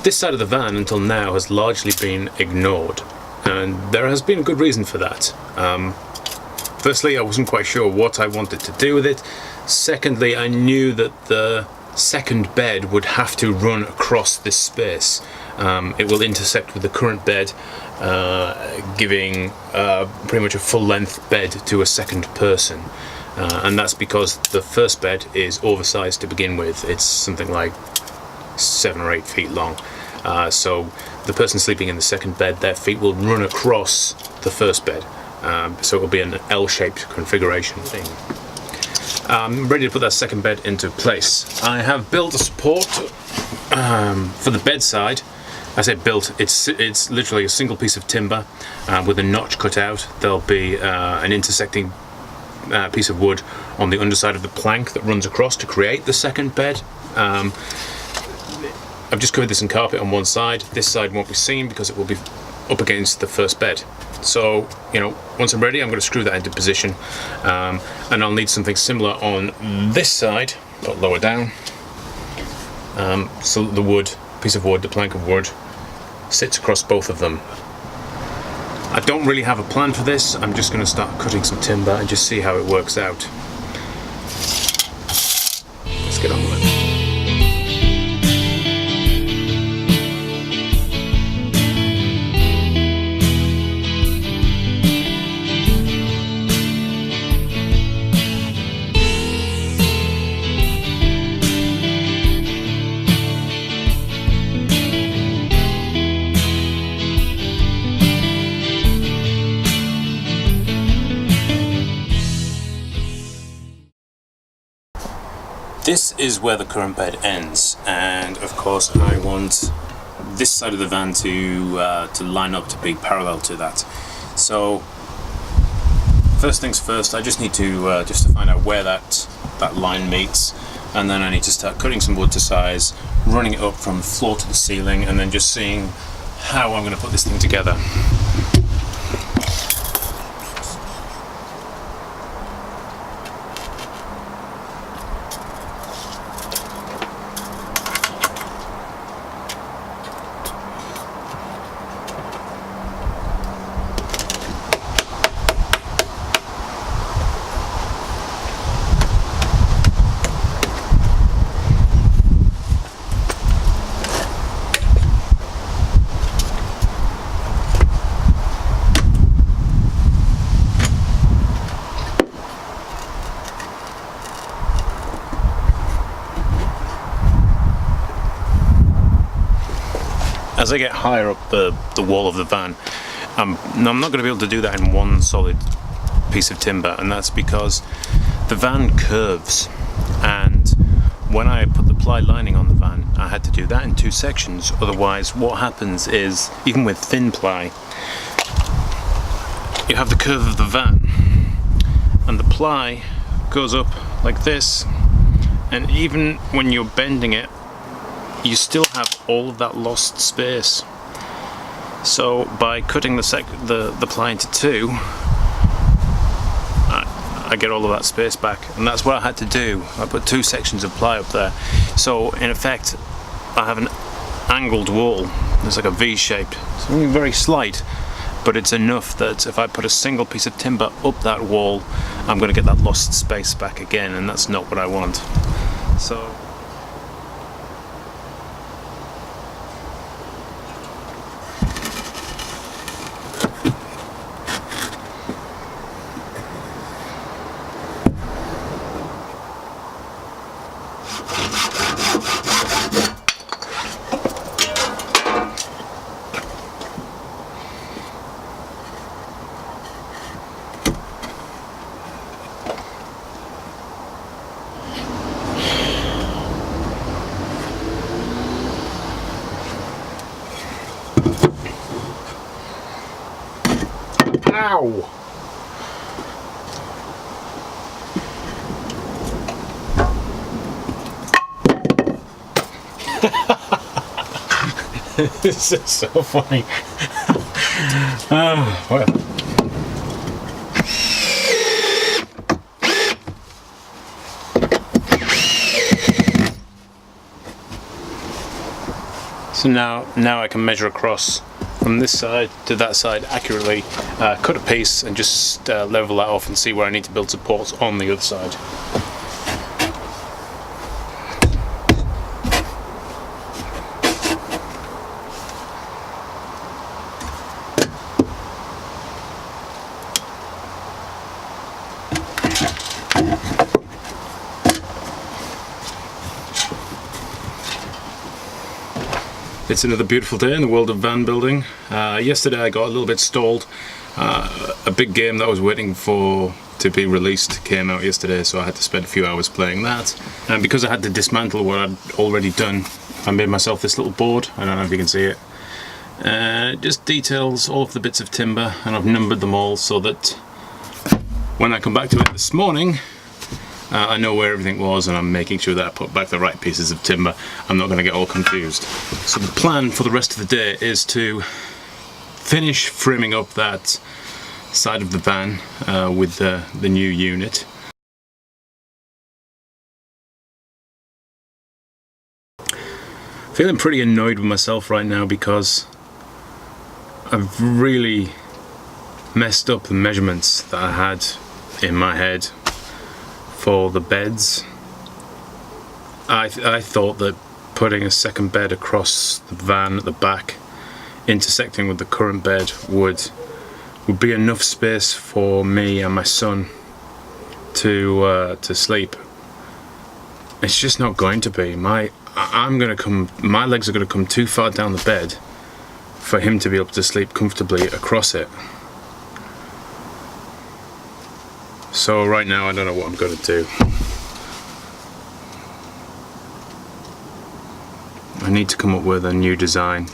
This side of the van until now has largely been ignored, and there has been a good reason for that. Firstly, I wasn't quite sure what I wanted to do with it. Secondly, I knew that the second bed would have to run across this space. It will intersect with the current bed, giving pretty much a full-length bed to a second person. And that's because the first bed is oversized to begin with. It's something like 7 or 8 feet long. So the person sleeping in the second bed, their feet will run across the first bed. So it will be an L-shaped configuration thing. I'm ready to put that second bed into place. I have built a support for the bedside. I say built, it's literally a single piece of timber with a notch cut out. There'll be an intersecting piece of wood on the underside of the plank that runs across to create the second bed. I've just covered this in carpet on one side. This side won't be seen because it will be up against the first bed. So, you know, once I'm ready, I'm going to screw that into position, and I'll need something similar on this side, but lower down. So the piece of wood, the plank of wood, sits across both of them. I don't really have a plan for this. I'm just going to start cutting some timber and just see how it works out. Let's get on with it. This is where the current bed ends, and of course I want this side of the van to line up to be parallel to that. So first things first, I just need to find out where that line meets, and then I need to start cutting some wood to size, running it up from the floor to the ceiling, and then just seeing how I'm going to put this thing together. As I get higher up the wall of the van, I'm not going to be able to do that in one solid piece of timber, and that's because the van curves, and when I put the ply lining on the van I had to do that in 2 sections. Otherwise what happens is, even with thin ply, you have the curve of the van and the ply goes up like this, and even when you're bending it you still have all of that lost space. So by cutting the ply into 2, I get all of that space back, and that's what I had to do. I put 2 sections of ply up there. So in effect I have an angled wall. It's like a V-shaped. It's only very slight, but it's enough that if I put a single piece of timber up that wall, I'm going to get that lost space back again, and that's not what I want. So ow! This is so funny. Oh, well. So now I can measure across from this side to that side accurately, cut a piece and just level that off and see where I need to build supports on the other side. It's another beautiful day in the world of van building. Yesterday I got a little bit stalled. A big game that I was waiting for to be released came out yesterday, so I had to spend a few hours playing that. And because I had to dismantle what I'd already done, I made myself this little board. I don't know if you can see it. It just details all of the bits of timber, and I've numbered them all so that when I come back to it this morning, I know where everything was, and I'm making sure that I put back the right pieces of timber. I'm not going to get all confused. So the plan for the rest of the day is to finish framing up that side of the van with the new unit. Feeling pretty annoyed with myself right now because I've really messed up the measurements that I had in my head for the beds. I thought that putting a second bed across the van at the back, intersecting with the current bed, would be enough space for me and my son to sleep. It's just not going to be. My legs are going to come too far down the bed for him to be able to sleep comfortably across it. So right now I don't know what I'm going to do. I need to come up with a new design.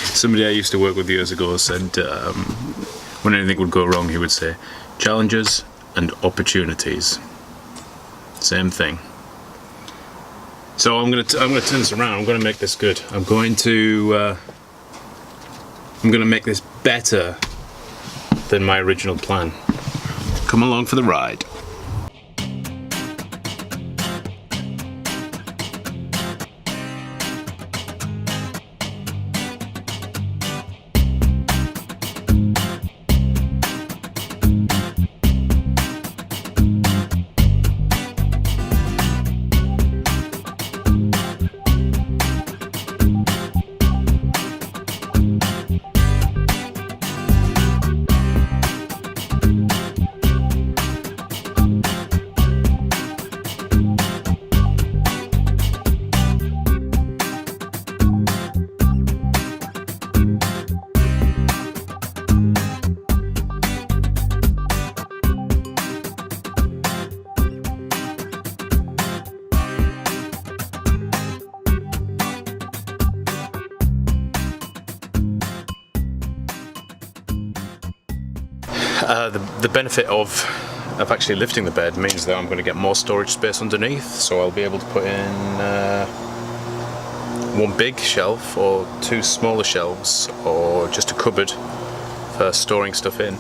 Somebody I used to work with years ago said when anything would go wrong, he would say, challenges and opportunities. Same thing. So I'm gonna turn this around. I'm gonna make this good. I'm gonna make this better than my original plan. Come along for the ride. The benefit of actually lifting the bed means that I'm going to get more storage space underneath, so I'll be able to put in one big shelf or two smaller shelves, or just a cupboard for storing stuff in.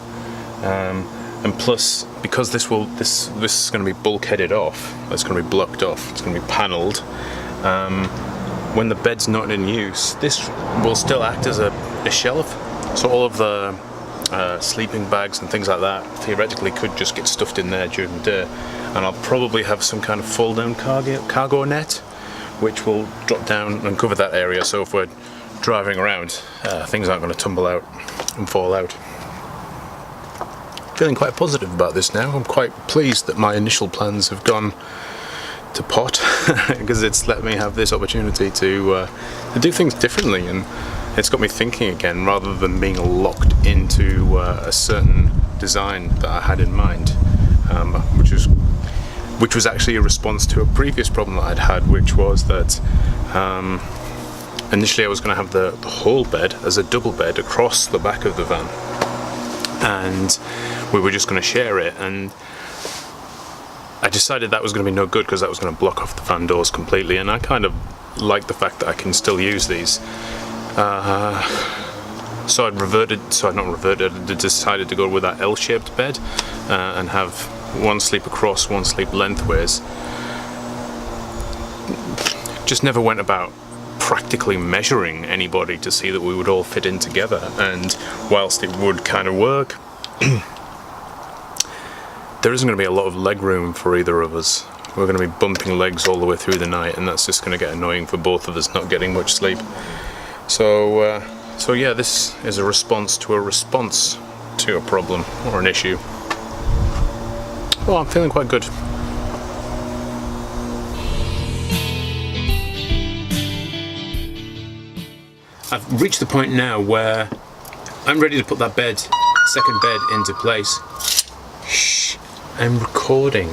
And plus, because this is going to be bulkheaded off, it's going to be blocked off, it's going to be panelled. When the bed's not in use, this will still act as a shelf, so all of the sleeping bags and things like that theoretically could just get stuffed in there during the day. And I'll probably have some kind of fold down cargo net which will drop down and cover that area, so if we're driving around, things aren't going to tumble out and fall out. Feeling quite positive about this now. I'm quite pleased that my initial plans have gone to pot because it's let me have this opportunity to do things differently, and it's got me thinking again rather than being locked into a certain design that I had in mind, which was actually a response to a previous problem that I'd had, which was that initially I was going to have the whole bed as a double bed across the back of the van, and we were just going to share it, and I decided that was going to be no good because that was going to block off the van doors completely, and I kind of like the fact that I can still use these. So I decided to go with that L-shaped bed and have one sleep across, one sleep lengthways. just never went about practically measuring anybody to see that we would all fit in together. And whilst it would kind of work, there isn't going to be a lot of leg room for either of us. We're going to be bumping legs all the way through the night, and that's just going to get annoying for both of us not getting much sleep. So yeah, this is a response to a problem or an issue. Well, I'm feeling quite good. I've reached the point now where I'm ready to put that second bed into place. Shh, I'm recording.